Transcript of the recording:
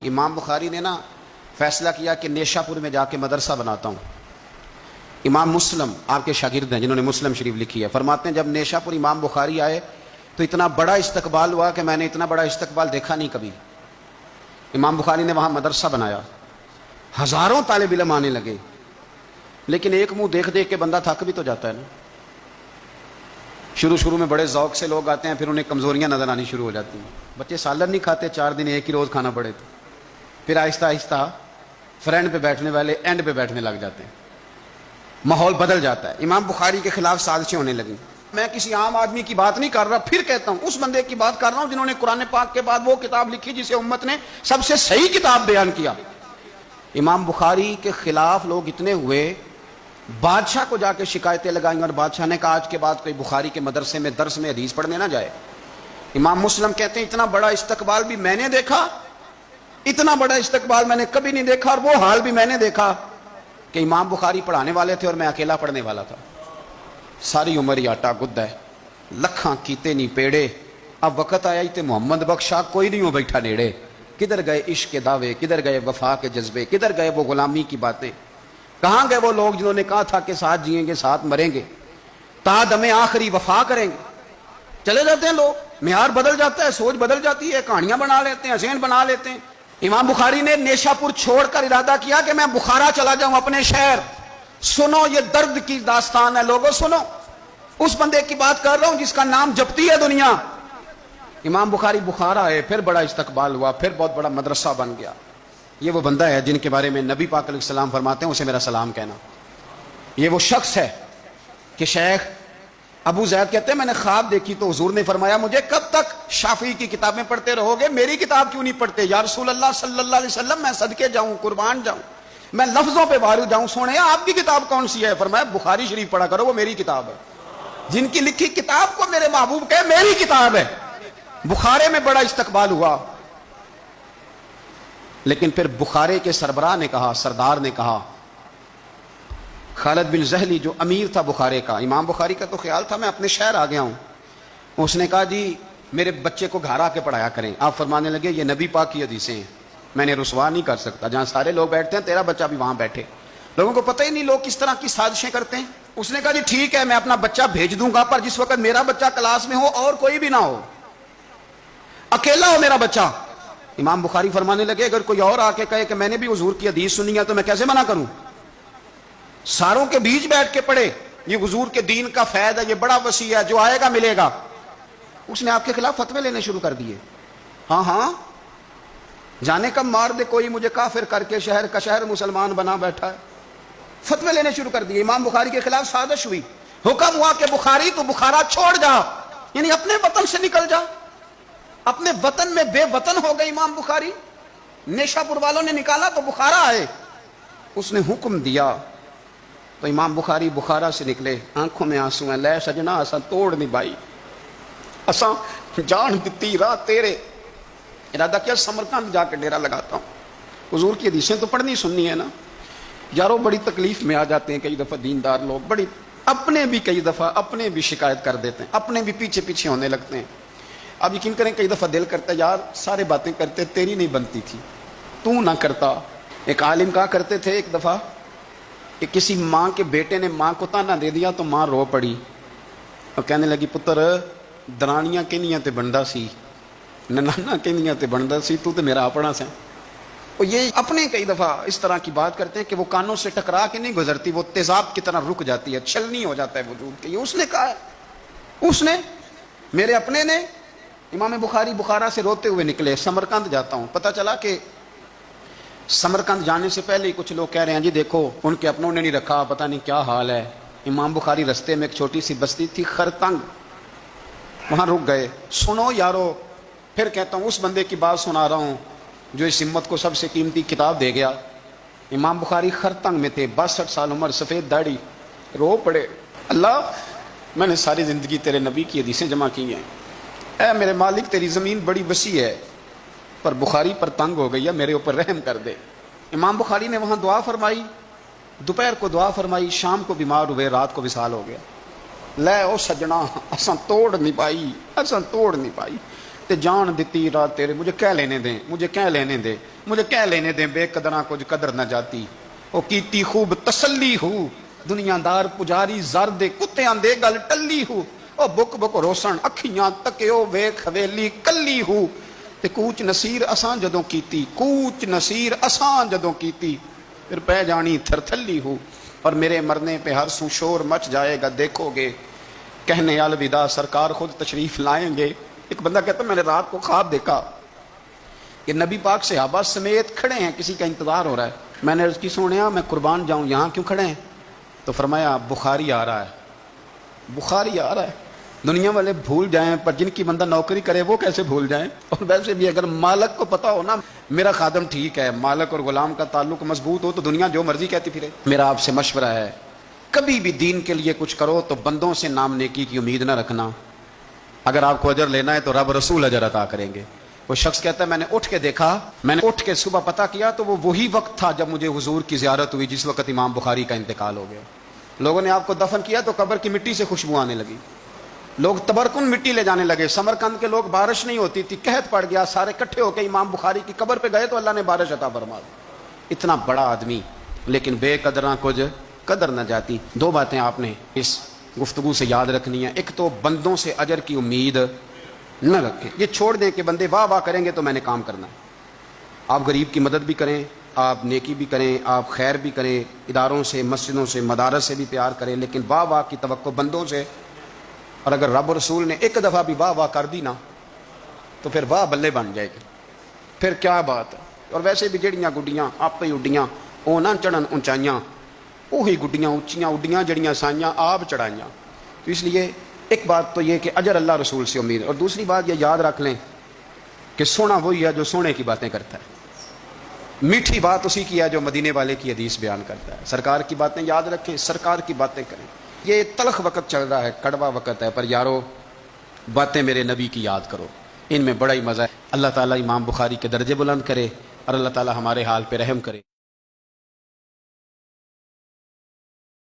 امام بخاری نے نا فیصلہ کیا کہ نیشاپور میں جا کے مدرسہ بناتا ہوں۔ امام مسلم آپ کے شاگرد ہیں جنہوں نے مسلم شریف لکھی ہے، فرماتے ہیں جب نیشاپور امام بخاری آئے تو اتنا بڑا استقبال ہوا کہ میں نے اتنا بڑا استقبال دیکھا نہیں کبھی۔ امام بخاری نے وہاں مدرسہ بنایا، ہزاروں طالب علم آنے لگے، لیکن ایک منہ دیکھ دیکھ کے بندہ تھک بھی تو جاتا ہے نا۔ شروع میں بڑے ذوق سے لوگ آتے ہیں، پھر انہیں کمزوریاں نظر آنی شروع ہو جاتی ہیں۔ بچے سالن نہیں کھاتے، 4 دن ایک ہی روز کھانا پڑے تو پھر آہستہ آہستہ فرینڈ پہ بیٹھنے والے اینڈ پہ بیٹھنے لگ جاتے ہیں، ماحول بدل جاتا ہے۔ امام بخاری کے خلاف سازشیں ہونے لگیں۔ میں کسی عام آدمی کی بات نہیں کر رہا، پھر کہتا ہوں اس بندے کی بات کر رہا ہوں جنہوں نے قرآن پاک کے بعد وہ کتاب لکھی جسے امت نے سب سے صحیح کتاب بیان کیا۔ امام بخاری کے خلاف لوگ اتنے ہوئے، بادشاہ کو جا کے شکایتیں لگائیں، اور بادشاہ نے کہا آج کے بعد کوئی بخاری کے مدرسے میں درس میں حدیث پڑھنے نہ جائے۔ امام مسلم کہتے ہیں اتنا بڑا استقبال بھی میں نے دیکھا، اتنا بڑا استقبال میں نے کبھی نہیں دیکھا، اور وہ حال بھی میں نے دیکھا کہ امام بخاری پڑھانے والے تھے اور میں اکیلا پڑھنے والا تھا۔ ساری عمر ہی آٹا گدھ ہے، لکھاں کیتے نہیں پیڑے، اب وقت آیا ہی تے محمد بخشا کوئی نہیں ہو بیٹھا نیڑے۔ کدھر گئے عشق کے دعوے، کدھر گئے وفا کے جذبے، کدھر گئے وہ غلامی کی باتیں، کہاں گئے وہ لوگ جنہوں نے کہا تھا کہ ساتھ جئیں گے ساتھ مریں گے، تا دم آخری وفا کریں گے۔ چلے جاتے ہیں لوگ، معیار بدل جاتا ہے، سوچ بدل جاتی ہے، کہانیاں بنا لیتے ہیں، حسین بنا لیتے ہیں۔ امام بخاری نے نیشاپور چھوڑ کر ارادہ کیا کہ میں بخارا چلا جاؤں، اپنے شہر۔ سنو یہ درد کی داستان ہے لوگوں، سنو، اس بندے کی بات کر رہا ہوں جس کا نام جپتی ہے دنیا۔ امام بخاری بخارا آئے، پھر بڑا استقبال ہوا، پھر بہت بڑا مدرسہ بن گیا۔ یہ وہ بندہ ہے جن کے بارے میں نبی پاک علیہ السلام فرماتے ہیں اسے میرا سلام کہنا۔ یہ وہ شخص ہے کہ شیخ ابو زید کہتے ہیں میں نے خواب دیکھی تو حضور نے فرمایا مجھے کب تک شافعی کی کتابیں پڑھتے رہو گے، میری کتاب کیوں نہیں پڑھتے؟ یا رسول اللہ صلی اللہ علیہ وسلم میں صدقے جاؤں، قربان جاؤں، میں لفظوں پہ وارد جاؤں، سونے آپ کی کتاب کون سی ہے؟ فرمایا بخاری شریف پڑھا کرو، وہ میری کتاب ہے۔ جن کی لکھی کتاب کو میرے محبوب کہے میری کتاب ہے۔ بخارے میں بڑا استقبال ہوا، لیکن پھر بخارے کے سربراہ نے کہا، سردار نے کہا، خالد بن زہلی جو امیر تھا بخارے کا، امام بخاری کا تو خیال تھا میں اپنے شہر آ گیا ہوں، اس نے کہا جی میرے بچے کو گھر آ کے پڑھایا کریں۔ آپ فرمانے لگے یہ نبی پاک کی حدیثیں ہیں، میں نے رسوا نہیں کر سکتا، جہاں سارے لوگ بیٹھتے ہیں تیرا بچہ بھی وہاں بیٹھے۔ لوگوں کو پتہ ہی نہیں لوگ کس طرح کی سازشیں کرتے ہیں۔ اس نے کہا جی ٹھیک ہے میں اپنا بچہ بھیج دوں گا، پر جس وقت میرا بچہ کلاس میں ہو اور کوئی بھی نہ ہو، اکیلا ہو میرا بچہ۔ امام بخاری فرمانے لگے اگر کوئی اور آ کے کہے کہ میں نے بھی حضور کی حدیث سنی ہے تو میں کیسے منع کروں؟ ساروں کے بیچ بیٹھ کے پڑھے، یہ حضور کے دین کا فیض ہے، یہ بڑا وسیع ہے، جو آئے گا ملے گا۔ اس نے آپ کے خلاف فتوے لینے شروع کر دیے۔ ہاں جانے کب مار دے کوئی مجھے کافر کر کے، شہر کا شہر مسلمان بنا بیٹھا ہے۔ فتوے لینے شروع کر دیے، امام بخاری کے خلاف سازش ہوئی۔ حکم ہوا کہ بخاری تو بخارا چھوڑ جا، یعنی اپنے وطن سے نکل جا۔ اپنے وطن میں بے وطن ہو گئے امام بخاری۔ نیشاپور والوں نے نکالا تو بخارا آئے، اس نے حکم دیا تو امام بخاری بخارا سے نکلے، آنکھوں میں آنسو ہیں، لے سجنا اساں توڑ نہیں بائی، اساں جان دتی راہ تیرے۔ ارادہ کیا سمرقند جا کے ڈیرا لگاتا ہوں۔ حضور کی حدیثیں تو پڑھنی سننی ہے نا یارو، بڑی تکلیف میں آ جاتے ہیں کئی دفعہ دیندار لوگ، بڑی اپنے بھی کئی دفعہ اپنے بھی شکایت کر دیتے ہیں، اپنے بھی پیچھے پیچھے ہونے لگتے ہیں۔ اب یقین کریں کئی دفعہ دل کرتا ہے یار سارے باتیں کرتے تیری نہیں بنتی تھی، تو نہ کرتا۔ ایک عالم کہا کرتے تھے ایک دفعہ کہ کسی ماں کے بیٹے نے ماں کو تانا دے دیا تو ماں رو پڑی اور کہنے لگی پتر درانیاں کنیاں تے بندا سی، ننانا کنیاں تے بندا سی، تو تے میرا اپنا سے۔ اور یہ اپنے کئی دفعہ اس طرح کی بات کرتے ہیں کہ وہ کانوں سے ٹکرا کے نہیں گزرتی، وہ تیزاب کی طرح رک جاتی ہے، چھلنی ہو جاتا ہے وجود کے۔ یہ اس نے کہا ہے، اس نے، میرے اپنے نے۔ امام بخاری بخارا سے روتے ہوئے نکلے، سمرقند جاتا ہوں۔ پتہ چلا کہ سمرقند جانے سے پہلے ہی کچھ لوگ کہہ رہے ہیں جی دیکھو ان کے اپنوں نے نہیں رکھا، پتہ نہیں کیا حال ہے۔ امام بخاری رستے میں ایک چھوٹی سی بستی تھی خرتنگ، وہاں رک گئے۔ سنو یارو، پھر کہتا ہوں اس بندے کی بات سنا رہا ہوں جو اس امت کو سب سے قیمتی کتاب دے گیا۔ امام بخاری خرتنگ میں تھے، 62 سال عمر، سفید داڑھی، رو پڑے، اللہ میں نے ساری زندگی تیرے نبی کی حدیثیں جمع کی ہیں، اے میرے مالک تیری زمین بڑی وسیع ہے پر بخاری پر تنگ ہو گئی ہے، میرے اوپر رحم کر دے۔ امام بخاری نے وہاں دعا فرمائی، دوپہر کو دعا فرمائی، شام کو بیمار ہوئے، رات کو وصال ہو گیا۔ لے او سجنا اساں توڑ نہیں پائی، اساں توڑ نہیں پائی تے جان دتی رات تیرے، مجھے کہہ لینے دیں، مجھے کہہ لینے دیں۔ مجھے کہہ لینے دیں بے قدراں کچھ قدر نہ جاتی، او کیتی خوب تسلی ہو، دنیا دار پجاری زرد کتیاں دے گل ٹلی ہو، او بک بک روسن اکھیاں تکیو ویکھ حویلی کلی ہو، تے کوچ نصیر اساں جدوں کیتی، کوچ نصیر اساں جدوں کیتی، پھر پہ جانی تھر تھلی ہو، اور میرے مرنے پہ ہر سو شور مچ جائے گا دیکھو گے، کہنے الوداع سرکار خود تشریف لائیں گے۔ ایک بندہ کہتا میں نے رات کو خواب دیکھا کہ نبی پاک صحابہ سمیت کھڑے ہیں، کسی کا انتظار ہو رہا ہے۔ میں نے عرض کی سونیا میں قربان جاؤں، یہاں کیوں کھڑے ہیں؟ تو فرمایا بخاری آ رہا ہے، بخاری آ رہا ہے۔ دنیا والے بھول جائیں پر جن کی بندہ نوکری کرے وہ کیسے بھول جائیں؟ اور ویسے بھی اگر مالک کو پتا ہو نا میرا خادم ٹھیک ہے، مالک اور غلام کا تعلق مضبوط ہو تو دنیا جو مرضی کہتی پھرے۔ میرا آپ سے مشورہ ہے کبھی بھی دین کے لیے کچھ کرو تو بندوں سے نام نیکی کی امید نہ رکھنا، اگر آپ کو اجر لینا ہے تو رب رسول اجر عطا کریں گے۔ وہ شخص کہتا ہے میں نے اٹھ کے دیکھا، میں نے اٹھ کے صبح پتہ کیا تو وہ وہی وقت تھا جب مجھے حضور کی زیارت ہوئی جس وقت امام بخاری کا انتقال ہو گیا۔ لوگوں نے آپ کو دفن کیا تو قبر کی مٹی سے خوشبو آنے لگی، لوگ تبرکن مٹی لے جانے لگے۔ سمرقند کے لوگ بارش نہیں ہوتی تھی، قحط پڑ گیا، سارے کٹھے ہو کے امام بخاری کی قبر پہ گئے تو اللہ نے بارش عطا فرما دی۔ اتنا بڑا آدمی لیکن بے قدراں کچھ قدر نہ جاتی۔ دو باتیں آپ نے اس گفتگو سے یاد رکھنی ہیں، ایک تو بندوں سے اجر کی امید نہ رکھیں، یہ چھوڑ دیں کہ بندے واہ واہ کریں گے تو میں نے کام کرنا ہے۔ آپ غریب کی مدد بھی کریں، آپ نیکی بھی کریں، آپ خیر بھی کریں، اداروں سے مسجدوں سے مدارس سے بھی پیار کریں، لیکن واہ واہ کی توقع بندوں سے، اور اگر رب رسول نے ایک دفعہ بھی واہ واہ کر دی نا تو پھر واہ بلے بن جائے گی، پھر کیا بات ہے۔ اور ویسے بھی جڑیاں گڈیاں آپ ہی اڈیاں وہ نہ چڑھن اونچائیاں، وہی گڈیاں اونچیاں اڈیاں جڑیاں سائیاں آپ چڑھائیاں۔ تو اس لیے ایک بات تو یہ کہ اجر اللہ رسول سے امید ہے، اور دوسری بات یہ یاد رکھ لیں کہ سونا وہی ہے جو سونے کی باتیں کرتا ہے، میٹھی بات اسی کی ہے جو مدینے والے کی حدیث بیان کرتا ہے۔ سرکار کی باتیں یاد رکھیں، سرکار کی باتیں کریں۔ یہ تلخ وقت چل رہا ہے، کڑوا وقت ہے، پر یارو باتیں میرے نبی کی یاد کرو، ان میں بڑا ہی مزہ ہے۔ اللہ تعالیٰ امام بخاری کے درجے بلند کرے اور اللہ تعالیٰ ہمارے حال پہ رحم کرے۔